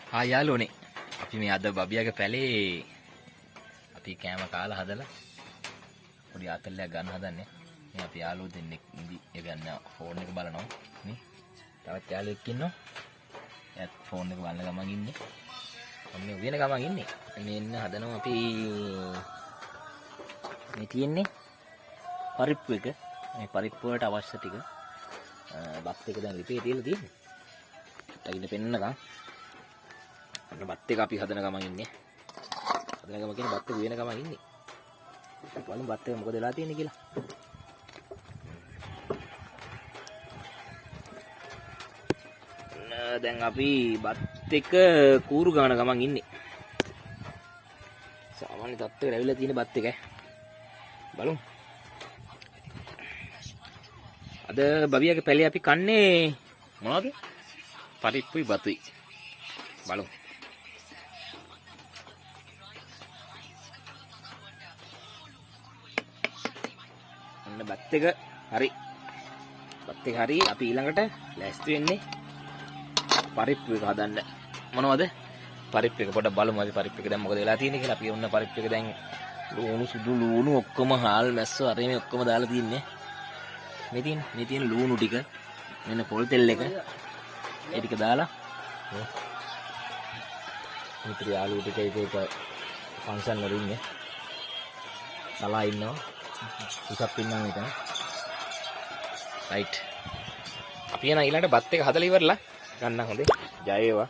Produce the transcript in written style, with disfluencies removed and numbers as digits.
ආ යාළුවනේ අපි මේ අද බබියාගේ පැලේ අපි කෑම කාලා හදලා පොඩි ආතල්ලයක් ගන්න හදන්නේ. මේ අපි යාළුවෝ දෙන්නෙක් ඉඳි ගන්න ෆෝන් එක බලනවා නේ. තවත් යාළුවෙක් ඉන්නවා. එයාත් ෆෝන් එක බලන ගමන් ඉන්නේ. මම උයන ගමන් ඉන්නේ. මෙන්න හදනවා අපි මේ තියෙන්නේ පරිප්පු එක. මේ පරිප්පු වලට අවශ්‍ය ටික බත් එක දැන් ලිපේ තියලා තියෙන්නේ. ටගින්න පෙන්නනකම් අන්න බත් එක අපි හදන ගමන් ඉන්නේ. හදන ගමන් කියන්නේ බත් එක උයන ගමන් ඉන්නේ. බලමු බත් එක මොකද වෙලා තියෙන්නේ කියලා. දැන් අපි බත් එක කූරු ගාන ගමන් ඉන්නේ. සාමාන්‍ය තත්ත්වයට ඇවිල්ලා තියෙන බත් එක. බලමු. අද බබියාගේ පැලේ අපි කන්නේ මොනවද? පරිප්පුයි බතුයි. බලමු. අන්න බත් එක හරි. බත් එක හරි. අපි ඊළඟට ලෑස්ති වෙන්නේ පරිප්පු එක හදන්න. මොනවද? පරිප්පු එක පොඩ්ඩක් බලමු අපි පරිප්පු එක දැන් මොකද වෙලා තියෙන්නේ කියලා. අපි ඔන්න පරිප්පු එක දැන් ලුණු සුදු ලුණු ඔක්කොම හාල් මැස්සෝ අර මේ ඔක්කොම දාලා තින්නේ. මේ තියෙන ලුණු ටික මෙන්න පොල් තෙල් එක ඒ ටික දාලා මිත්‍රි ආලු ටික එක ෆන්ක්ෂන් වල ඉන්නේ. සලා ඉන්නවා. උසප් ඉන්නවා මෙතන. රයිට්. අපි යන ඊළඟට බත් එක හදලා ඉවරලා ගන්න හොඳේ. ජය වේවා.